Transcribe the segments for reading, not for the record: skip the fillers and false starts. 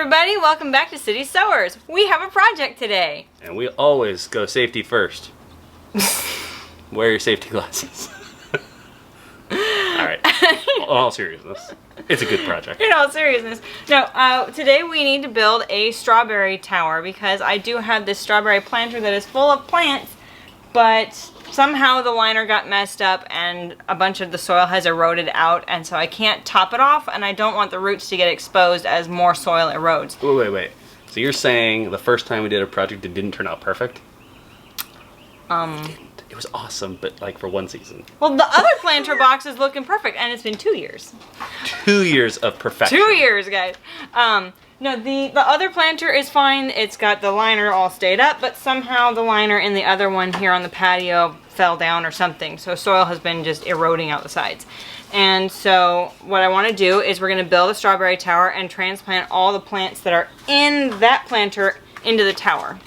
everybody, welcome back to City Sewers. We have a project today. And we always go safety first. Wear your safety glasses. Alright, in all seriousness, it's a good project. In all seriousness. No, today we need to build a strawberry tower because I do have this strawberry planter that is full of plants, but somehow the liner got messed up and a bunch of the soil has eroded out, and so I can't top it off, and I don't want the roots to get exposed as more soil erodes. Wait. So you're saying the first time we did a project it didn't turn out perfect? It was awesome, but like for one season. Well, the other planter box is looking perfect, and it's been 2 years. 2 years of perfection. 2 years, guys. No, the other planter is fine. It's got the liner all stayed up, but somehow the liner in the other one here on the patio fell down or something. So soil has been just eroding out the sides. And so what I want to do is we're going to build a strawberry tower and transplant all the plants that are in that planter into the tower.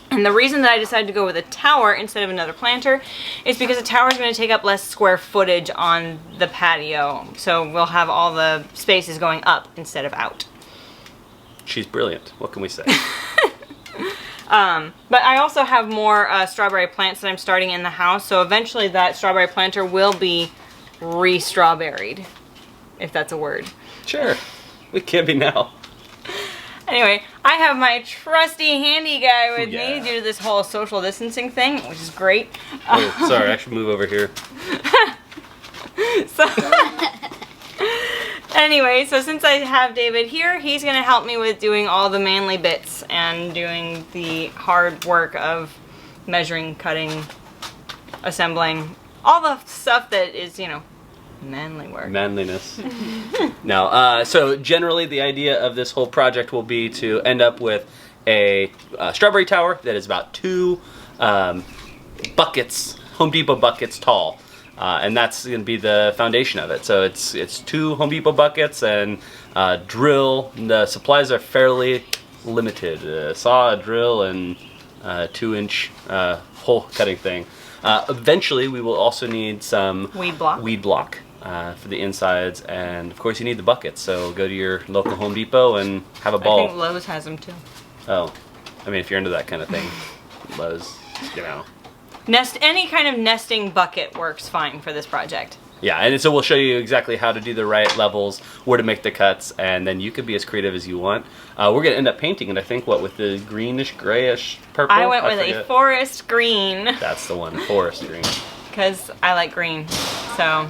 And the reason that I decided to go with a tower instead of another planter is because a tower is going to take up less square footage on the patio. So we'll have all the spaces going up instead of out. She's brilliant. What can we say? But I also have more strawberry plants that I'm starting in the house. So eventually that strawberry planter will be re-strawberried, if that's a word. Sure. We can be now. Anyway, I have my trusty handy guy with Yeah. me due to this whole social distancing thing, which is great. Oh, sorry. I should move over here. So, anyway, so since I have David here, he's going to help me with doing all the manly bits and doing the hard work of measuring, cutting, assembling, all the stuff that is, you know, manly work. Manliness. Now, so generally the idea of this whole project will be to end up with a strawberry tower that is about 2 buckets, Home Depot buckets tall. And that's going to be the foundation of it. So it's 2 Home Depot buckets and drill. The supplies are fairly limited. Saw, a drill, and 2-inch hole cutting thing. Eventually, we will also need some Weed block for the insides, and of course, you need the buckets. So go to your local Home Depot and have a ball. I think Lowe's has them too. Oh, I mean, if you're into that kind of thing, Lowe's, you know. Any kind of nesting bucket works fine for this project. Yeah, and so we'll show you exactly how to do the right levels, where to make the cuts, and then you can be as creative as you want. We're going to end up painting it, I think, what, with the greenish, grayish purple? I went with a forest green. That's the one, forest green. Because I like green. So,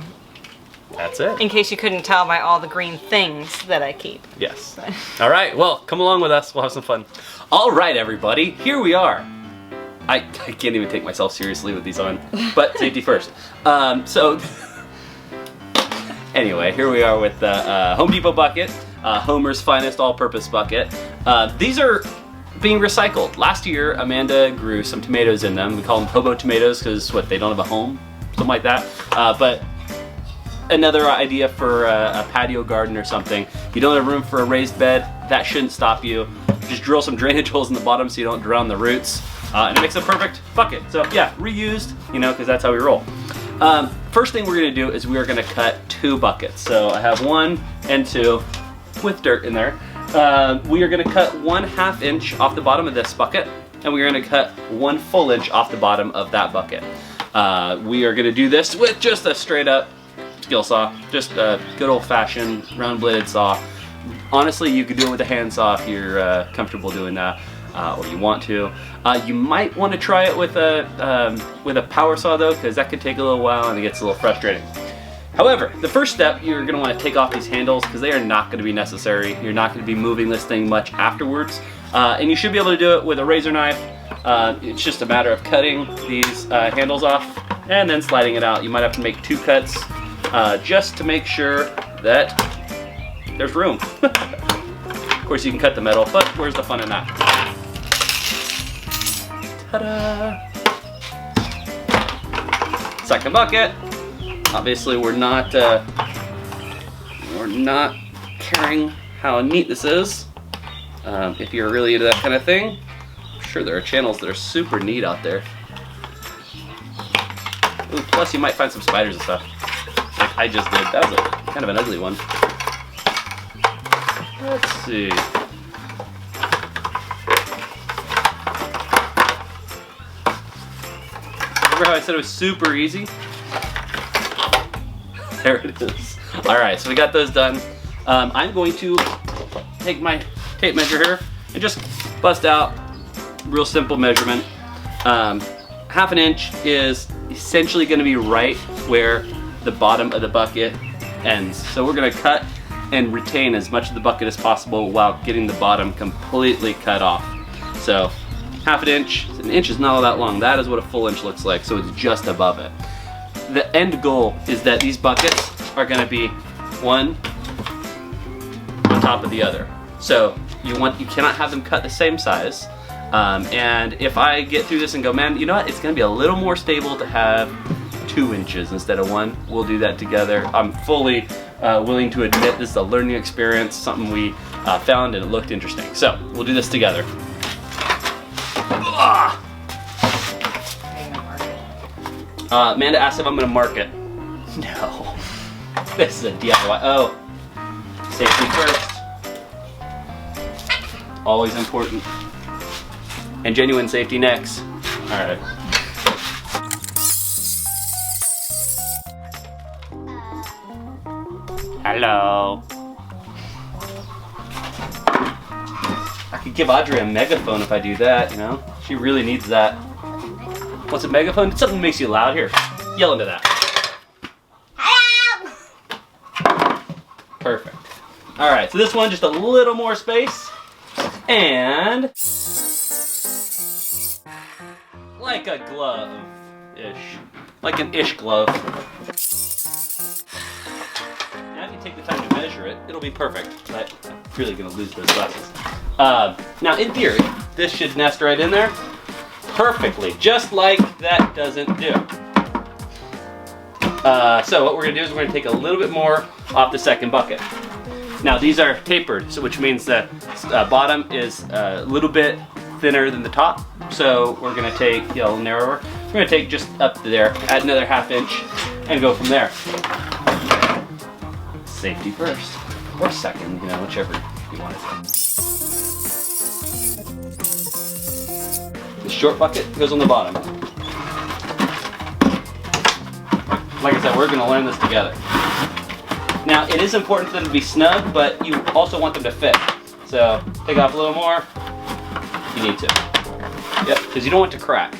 That's it. in case you couldn't tell by all the green things that I keep. Yes. All right, well, come along with us. We'll have some fun. All right, everybody, here we are. I can't even take myself seriously with these on, but safety first. So, anyway, here we are with the Home Depot bucket, Homer's finest all-purpose bucket. These are being recycled. Last year, Amanda grew some tomatoes in them. We call them hobo tomatoes because, what, they don't have a home? Something like that. But another idea for a patio garden or something. You don't have room for a raised bed, that shouldn't stop you. Just drill some drainage holes in the bottom so you don't drown the roots. And it makes a perfect bucket. So yeah, reused, you know, because that's how we roll. First thing we're going to do is we are going to cut 2 buckets. So I have 1 and 2 with dirt in there. We are going to cut 1/2 inch off the bottom of this bucket, and we are going to cut 1 full inch off the bottom of that bucket. We are going to do this with just a straight up skill saw, just a good old fashioned round bladed saw. Honestly, you could do it with a hand saw if you're comfortable doing that. Or you want to. You might want to try it with a power saw though, because that could take a little while and it gets a little frustrating. However, the first step, you're going to want to take off these handles because they are not going to be necessary. You're not going to be moving this thing much afterwards. And you should be able to do it with a razor knife. It's just a matter of cutting these handles off and then sliding it out. You might have to make 2 cuts just to make sure that there's room. Of course, you can cut the metal, but where's the fun in that? Ta-da! Second bucket. Obviously, we're not caring how neat this is. If you're really into that kind of thing, I'm sure there are channels that are super neat out there. Ooh, plus, you might find some spiders and stuff, like I just did. That was kind of an ugly one. Let's see. Remember how I said it was super easy? There it is. All right, so we got those done. I'm going to take my tape measure here and just bust out real simple measurement. 1/2 inch is essentially going to be right where the bottom of the bucket ends. So we're going to cut and retain as much of the bucket as possible while getting the bottom completely cut off. So 1/2 inch, an inch is not all that long. That is what a full inch looks like, so it's just above it. The end goal is that these buckets are going to be one on top of the other. So you cannot have them cut the same size. And if I get through this and go, man, you know what? It's going to be a little more stable to have 2 inches instead of 1. We'll do that together. I'm fully willing to admit this is a learning experience, something we found and it looked interesting. So we'll do this together. Amanda asked if I'm going to mark it. No. This is a DIY. Oh. Safety first. Always important. And genuine safety next. Alright. Hello. I could give Audrey a megaphone if I do that, you know? She really needs that. What's a megaphone? It's something that makes you loud. Here, yell into that. Hello! Perfect. All right, so this one, just a little more space. And like a glove-ish. Like an ish glove. Now if you take the time to measure it, it'll be perfect. But I'm really gonna lose those glasses. Now in theory, this should nest right in there perfectly, just like that doesn't do. So what we're gonna do is we're gonna take a little bit more off the second bucket. Now these are tapered, so which means the bottom is a little bit thinner than the top. So we're gonna take, a little narrower. We're gonna take just up to there, add another 1/2 inch, and go from there. Safety first, or second, whichever you want to do. The short bucket goes on the bottom. Like I said, we're gonna learn this together. Now, it is important for them to be snug, but you also want them to fit. So, take off a little more, if you need to. Yep, because you don't want it to crack.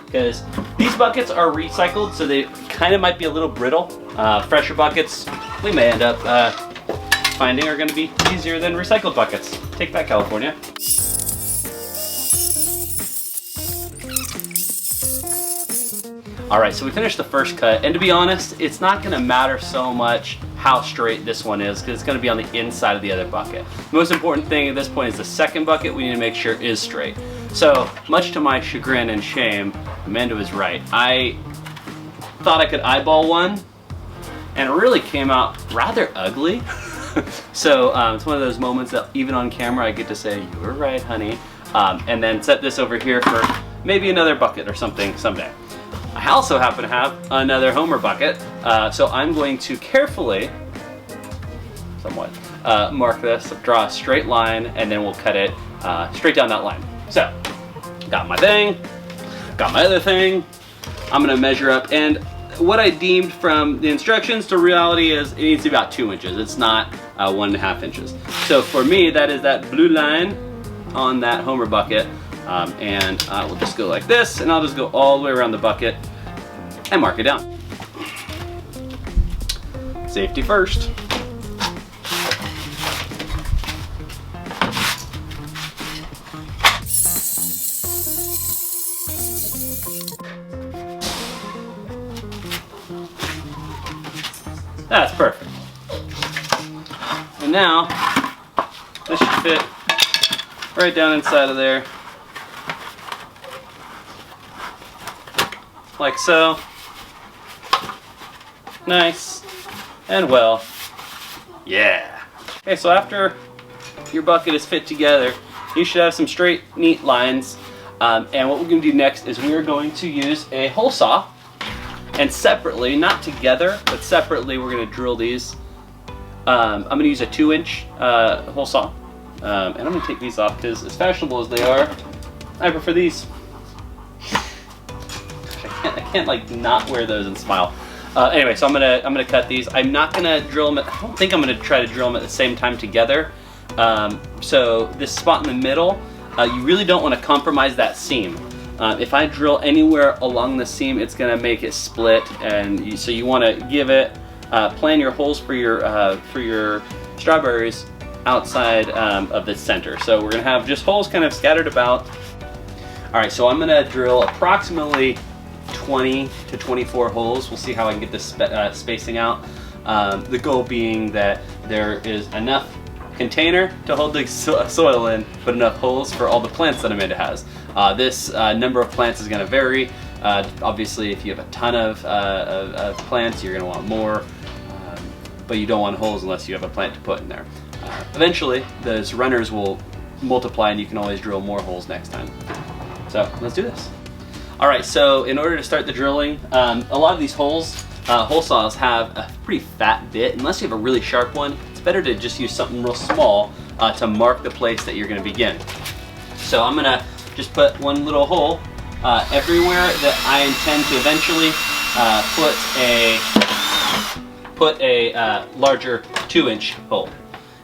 Because these buckets are recycled, so they kind of might be a little brittle. Fresher buckets, we may end up finding are gonna be easier than recycled buckets. Take that, California. All right, so we finished the first cut, and to be honest, it's not gonna matter so much how straight this one is, because it's gonna be on the inside of the other bucket. The most important thing at this point is the second bucket we need to make sure is straight. So, much to my chagrin and shame, Amanda was right. I thought I could eyeball one, and it really came out rather ugly. So, it's one of those moments that even on camera I get to say, you were right, honey, and then set this over here for maybe another bucket or something someday. I also happen to have another Homer bucket, so I'm going to carefully, somewhat, mark this, draw a straight line, and then we'll cut it straight down that line. So, got my thing, got my other thing, I'm gonna measure up, and what I deemed from the instructions to reality is it needs to be about 2 inches. It's not 1.5 inches. So for me, that is that blue line on that Homer bucket. And we'll just go like this, and I'll just go all the way around the bucket and mark it down. Safety first. That's perfect. And now, this should fit right down inside of there. Like so. Nice and well. Yeah. Okay, so after your bucket is fit together, you should have some straight, neat lines. And what we're going to do next is we are going to use a hole saw. And separately, not together, but separately, we're going to drill these. I'm going to use a 2-inch hole saw. And I'm going to take these off because as fashionable as they are, I prefer these. can't like not wear those and smile. Anyway, so I'm gonna cut these. I'm not gonna drill them. I don't think I'm gonna try to drill them at the same time together. So this spot in the middle, you really don't want to compromise that seam. If I drill anywhere along the seam, it's gonna make it split, and so you want to give it. Plan your holes for your strawberries outside of the center. So we're gonna have just holes kind of scattered about. All right, so I'm gonna drill approximately 20 to 24 holes. We'll see how I can get this spacing out. The goal being that there is enough container to hold the soil in, but enough holes for all the plants that Amanda has. This number of plants is gonna vary. Obviously, if you have a ton of plants, you're gonna want more, but you don't want holes unless you have a plant to put in there. Eventually, those runners will multiply and you can always drill more holes next time. So let's do this. All right, so in order to start the drilling, a lot of these holes, hole saws have a pretty fat bit. Unless you have a really sharp one, it's better to just use something real small to mark the place that you're gonna begin. So I'm gonna just put one little hole everywhere that I intend to eventually put a larger 2-inch hole.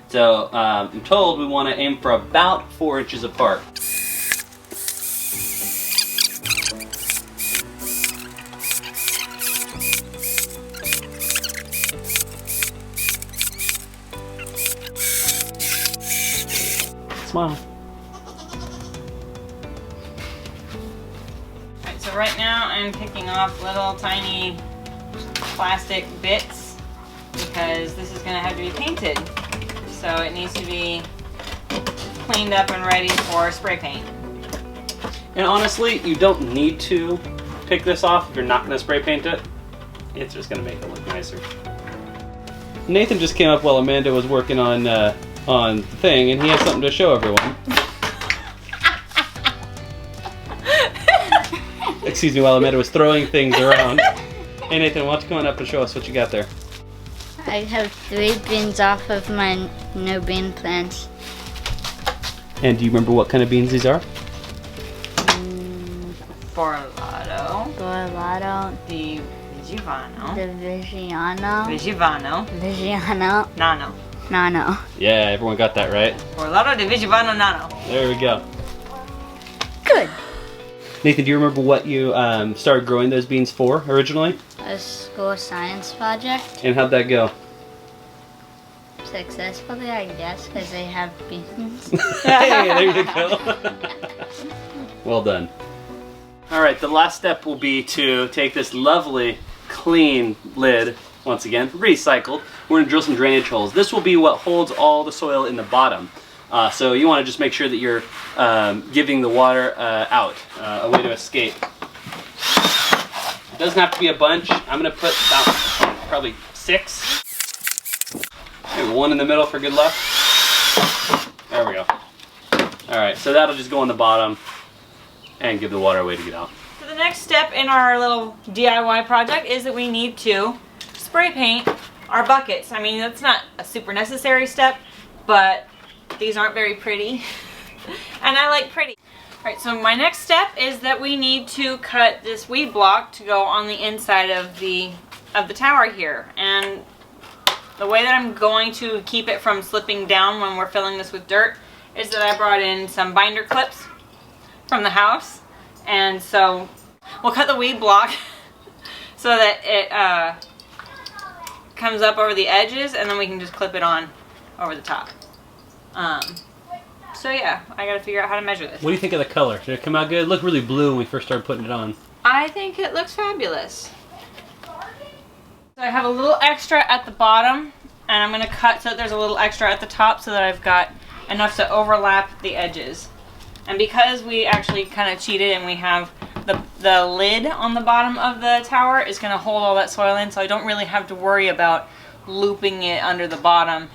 So I'm told we want to aim for about 4 inches apart. Smile. Alright, so right now I'm picking off little tiny plastic bits because this is going to have to be painted. So it needs to be cleaned up and ready for spray paint. And honestly, you don't need to pick this off if you're not going to spray paint it. It's just going to make it look nicer. Nathan just came up while Amanda was working on the thing, and he has something to show everyone. Excuse me, while Amanda was throwing things around. Hey Nathan, why don't you come on up and show us what you got there? I have 3 beans off of my no bean plants. And do you remember what kind of beans these are? Borlato. Borlato. The Vigivano. The Vigivano. Viggiano. Nano. Nano. Yeah, everyone got that right. Borlato de Vigivano Nano. There we go. Good. Nathan, do you remember what you started growing those beans for originally? A school science project. And how'd that go? Successfully, I guess, because they have beans. Hey, there you go. Well done. All right, the last step will be to take this lovely, clean lid, once again, recycled. We're gonna drill some drainage holes. This will be what holds all the soil in the bottom. So you wanna just make sure that you're giving the water out, a way to escape. It doesn't have to be a bunch. I'm gonna put about probably 6. Maybe 1 in the middle for good luck. There we go. All right, so that'll just go on the bottom and give the water a way to get out. So the next step in our little DIY project is that we need to spray paint our buckets. I mean, that's not a super necessary step, but these aren't very pretty. And I like pretty. Alright, so my next step is that we need to cut this weed block to go on the inside of the tower here. And the way that I'm going to keep it from slipping down when we're filling this with dirt is that I brought in some binder clips from the house. And so we'll cut the weed block so that it comes up over the edges, and then we can just clip it on over the top. So yeah, I gotta figure out how to measure this. What do you think of the color? Did it come out good? It looked really blue when we first started putting it on. I think it looks fabulous. So I have a little extra at the bottom, and I'm gonna cut so that there's a little extra at the top so that I've got enough to overlap the edges. And because we actually kind of cheated and we have the lid on the bottom of the tower is gonna hold all that soil in, so I don't really have to worry about looping it under the bottom.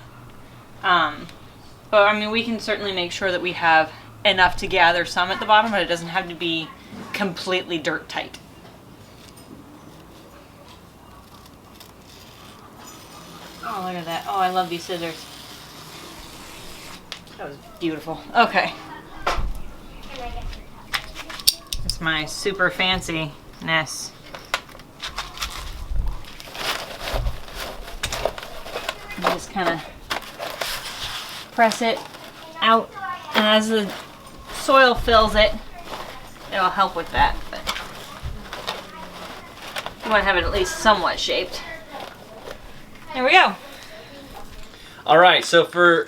But I mean, we can certainly make sure that we have enough to gather some at the bottom, but it doesn't have to be completely dirt tight. Oh, look at that. Oh, I love these scissors. That was beautiful. Okay. It's my super fancy-ness. kind of press it out, and as the soil fills it, it'll help with that. But you want to have it at least somewhat shaped. There we go. All right, so for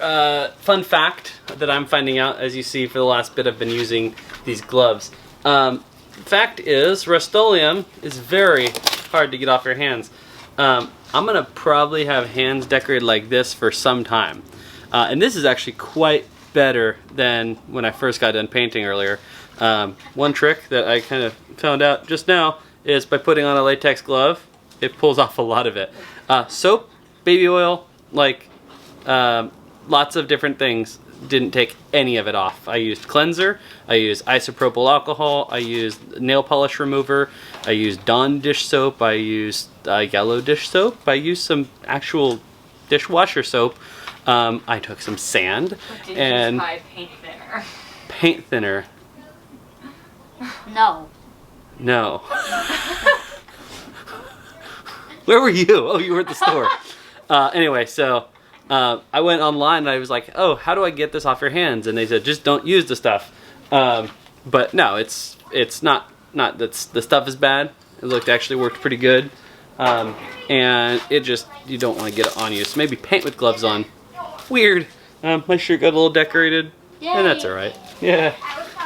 fun fact that I'm finding out, as you see for the last bit I've been using these gloves. Fact is, Rust-Oleum is very hard to get off your hands. I'm gonna probably have hands decorated like this for some time. And this is actually quite better than when I first got done painting earlier. One trick that I kind of found out just now is by putting on a latex glove, it pulls off a lot of it. Soap, baby oil, like lots of different things, didn't take any of it off. I used cleanser, I used isopropyl alcohol, I used nail polish remover, I used Dawn dish soap, I used yellow dish soap, I used some actual dishwasher soap. I took some sand and paint thinner. Paint thinner. No. No. Where were you? Oh, you were at the store. Anyway, so I went online and I was like, oh, how do I get this off your hands? And they said, just don't use the stuff. But no, it's not that the stuff is bad. It actually worked pretty good. And it just, you don't want to get it on you. So maybe paint with gloves on. Weird. My shirt got a little decorated. Yay. And that's all right. Yeah.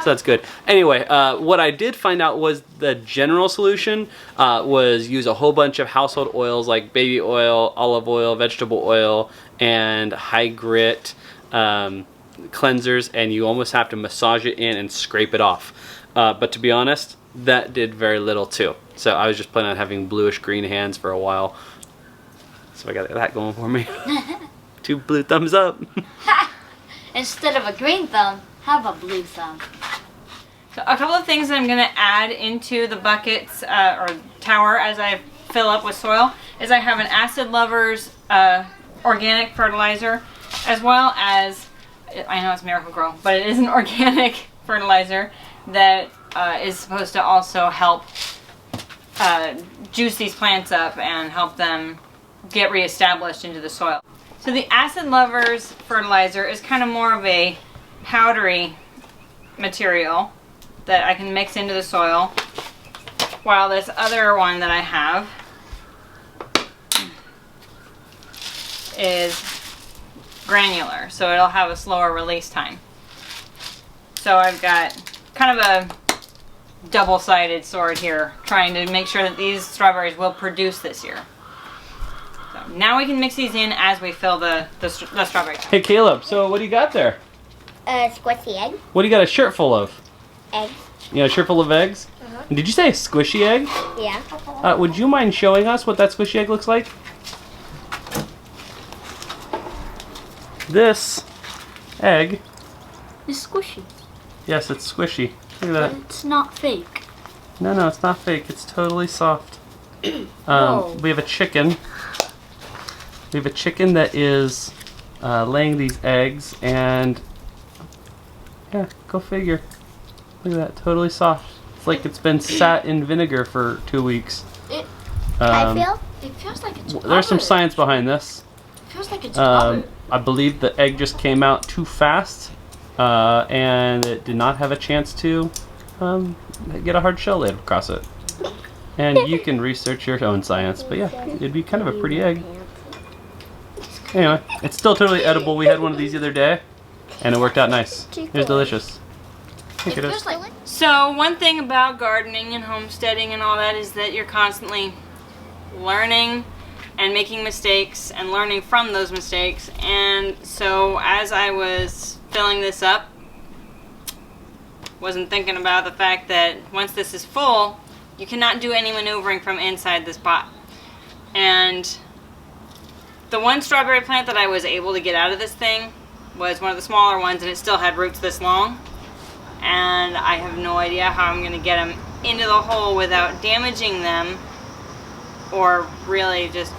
So that's good. Anyway, what I did find out was the general solution was use a whole bunch of household oils like baby oil, olive oil, vegetable oil, and high grit cleansers, and you almost have to massage it in and scrape it off. But to be honest, that did very little too. So I was just planning on having bluish green hands for a while. So I got that going for me. 2 blue thumbs up. Instead of a green thumb, have a blue thumb. So a couple of things that I'm going to add into the buckets or tower as I fill up with soil is I have an Acid Lovers organic fertilizer, as well as, I know it's Miracle-Gro, but it is an organic fertilizer that is supposed to also help juice these plants up and help them get reestablished into the soil. So the Acid Lovers fertilizer is kind of more of a powdery material that I can mix into the soil, while this other one that I have is granular, so it'll have a slower release time. So I've got kind of a double-sided sword here, trying to make sure that these strawberries will produce this year. So now we can mix these in as we fill the strawberries. Hey Caleb, so what do you got there? A squishy egg. What do you got a shirt full of? Eggs. You got a shirt full of eggs? Did you say a squishy egg? Yeah. Would you mind showing us what that squishy egg looks like? This egg. It's squishy. Yes, it's squishy. Look at that. It's not fake. No, it's not fake. It's totally soft. Whoa. We have a chicken. We have a chicken that is laying these eggs, and yeah, go figure. Look at that, totally soft. It's like it's been sat in vinegar for 2 weeks. Can I feel? It feels like it's There's some science behind this. It feels like it's butter. I believe the egg just came out too fast, and it did not have a chance to get a hard shell laid across it. And you can research your own science, but yeah, it'd be kind of a pretty egg. Anyway, it's still totally edible. We had one of these the other day, and it worked out nice. It was delicious. I think it is. So one thing about gardening and homesteading and all that is that you're constantly learning and making mistakes and learning from those mistakes. And so as I was filling this up, wasn't thinking about the fact that once this is full, you cannot do any maneuvering from inside this pot. And the one strawberry plant that I was able to get out of this thing was one of the smaller ones, and it still had roots this long. And I have no idea how I'm going to get them into the hole without damaging them or really just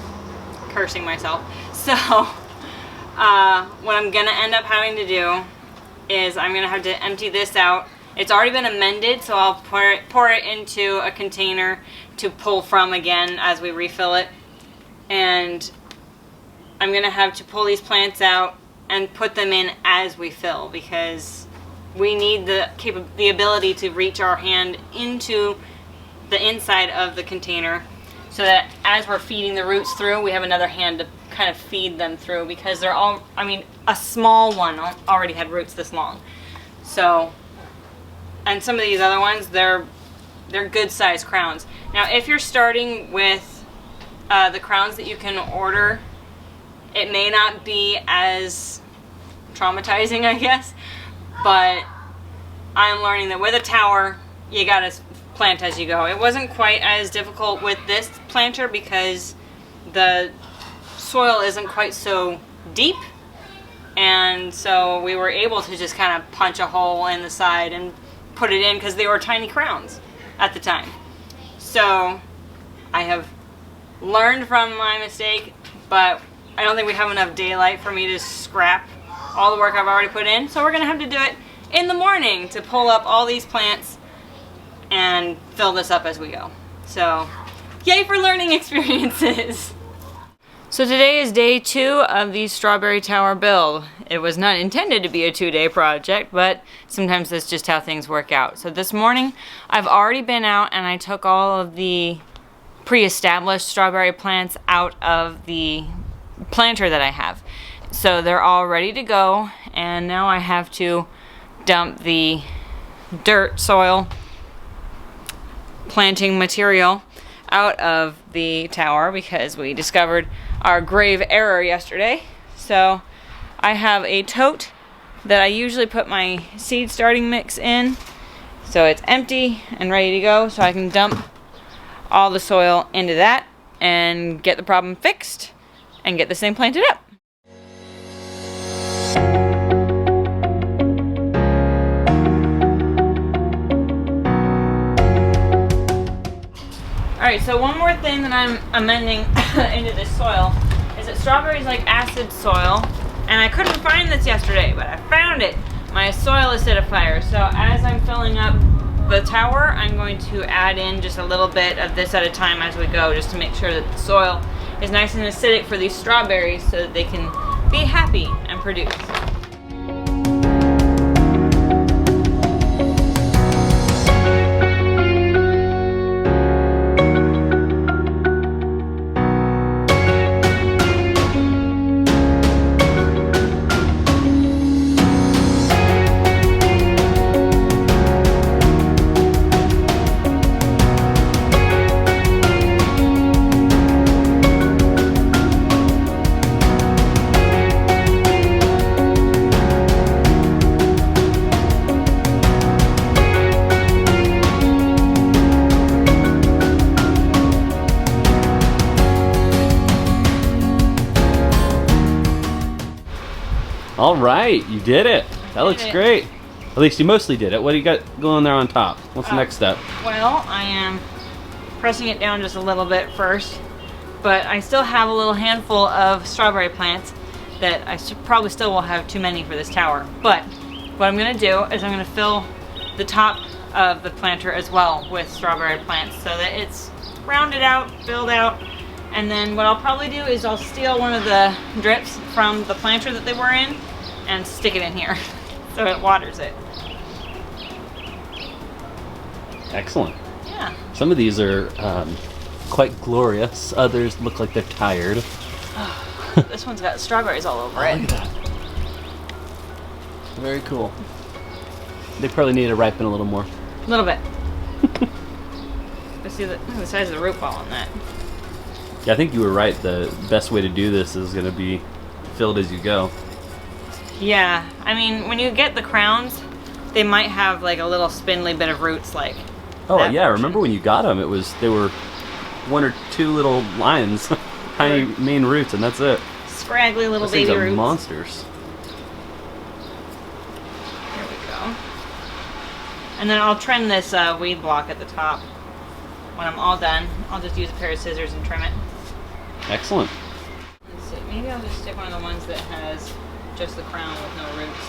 cursing myself. So what I'm going to end up having to do is I'm going to have to empty this out. It's already been amended, so I'll pour it into a container to pull from again as we refill it. And I'm gonna have to pull these plants out and put them in as we fill, because we need the ability to reach our hand into the inside of the container, so that as we're feeding the roots through, we have another hand to kind of feed them through, because they're all, I mean, a small one already had roots this long. So, and some of these other ones, they're good sized crowns. Now, if you're starting with the crowns that you can order, it may not be as traumatizing, I guess, but I'm learning that with a tower, you gotta plant as you go. It wasn't quite as difficult with this planter because the soil isn't quite so deep, and so we were able to just kind of punch a hole in the side and put it in, because they were tiny crowns at the time. So I have learned from my mistake, but I don't think we have enough daylight for me to scrap all the work I've already put in, so we're gonna have to do it in the morning to pull up all these plants and fill this up as we go. So yay for learning experiences. So today is day 2 of the strawberry tower build. It was not intended to be a 2-day project, but sometimes that's just how things work out. So this morning I've already been out and I took all of the pre-established strawberry plants out of the planter that I have. So they're all ready to go, and now I have to dump the dirt, soil, planting material out of the tower because we discovered our grave error yesterday. So I have a tote that I usually put my seed starting mix in, so it's empty and ready to go, so I can dump all the soil into that and get the problem fixed and get this thing planted up. Alright, so one more thing that I'm amending into this soil is that strawberries like acid soil, and I couldn't find this yesterday, but I found it. My soil acidifier. So as I'm filling up the tower, I'm going to add in just a little bit of this at a time as we go, just to make sure that the soil is nice and acidic for these strawberries so that they can be happy and produce. All right, you did it. That looks great. At least you mostly did it. What do you got going there on top? What's the next step? Well, I am pressing it down just a little bit first, but I still have a little handful of strawberry plants that I probably still will have too many for this tower. But what I'm going to do is I'm going to fill the top of the planter as well with strawberry plants so that it's rounded out, filled out. And then what I'll probably do is I'll steal one of the drips from the planter that they were in and stick it in here so it waters it. Excellent. Yeah. Some of these are quite glorious. Others look like they're tired. This one's got strawberries all over it. Look at that. Very cool. They probably need to ripen a little more. A little bit. Let's see look at the size of the root ball on that. Yeah, I think you were right. The best way to do this is going to be filled as you go. Yeah, I mean, when you get the crowns, they might have like a little spindly bit of roots, like. Oh that yeah, portion. remember when you got them? They were 1 or 2 little lines, tiny main roots, and that's it. Scraggly little Those baby things are roots. monsters. There we go. And then I'll trim this weed block at the top. When I'm all done, I'll just use a pair of scissors and trim it. Excellent. Let's see, maybe I'll just stick one of the ones that has just the crown with no roots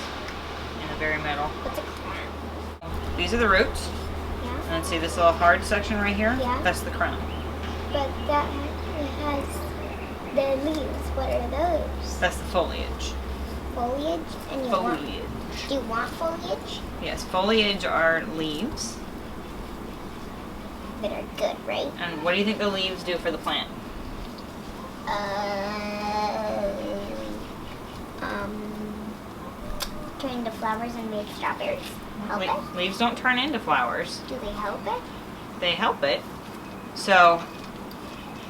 in the very middle. What's a crown? These are the roots. Yeah. And see this little hard section right here? Yeah. That's the crown. But that it has the leaves, what are those? That's the foliage. Foliage? And you Foliage. do you want foliage? Yes, foliage are leaves. That are good, right? And what do you think the leaves do for the plant? Turn into flowers and make strawberries. Help it? Leaves don't turn into flowers. Do they help it? They help it. So,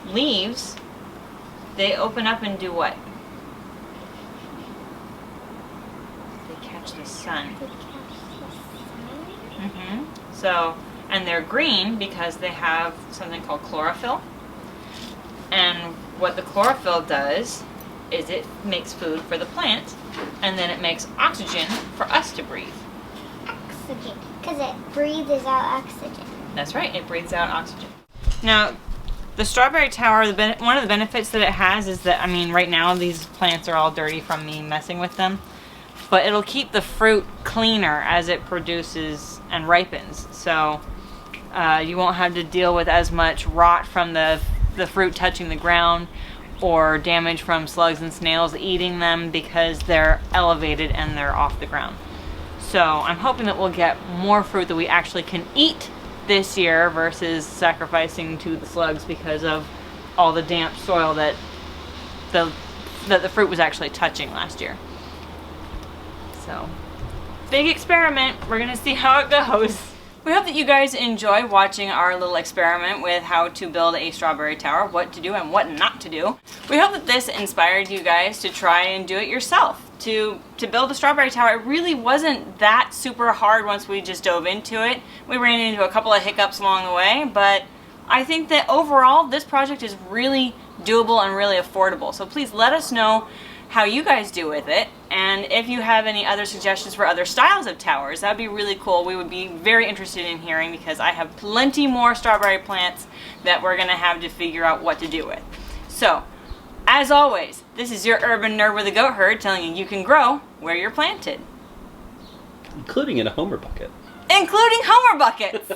leaves, they open up and do what? They catch the sun. They catch the sun? Mm-hmm. So, and they're green because they have something called chlorophyll. And what the chlorophyll does is it makes food for the plant, and then it makes oxygen for us to breathe. Oxygen. Because it breathes out oxygen. That's right, it breathes out oxygen. Now, the strawberry tower, one of the benefits that it has is that, I mean, right now these plants are all dirty from me messing with them, but it'll keep the fruit cleaner as it produces and ripens. So you won't have to deal with as much rot from the fruit touching the ground or damage from slugs and snails eating them because they're elevated and they're off the ground. So I'm hoping that we'll get more fruit that we actually can eat this year versus sacrificing to the slugs because of all the damp soil that the fruit was actually touching last year. So, big experiment. We're gonna see how it goes. We hope that you guys enjoy watching our little experiment with how to build a strawberry tower, what to do and what not to do. We hope that this inspired you guys to try and do it yourself. To build a strawberry tower. It really wasn't that super hard once we just dove into it. We ran into a couple of hiccups along the way, but I think that overall this project is really doable and really affordable. So please let us know how you guys do with it, and if you have any other suggestions for other styles of towers, that'd be really cool. We would be very interested in hearing because I have plenty more strawberry plants that we're gonna have to figure out what to do with. So, as always, this is your urban nerd with a goat herd telling you can grow where you're planted. Including in a Homer bucket. Including Homer buckets!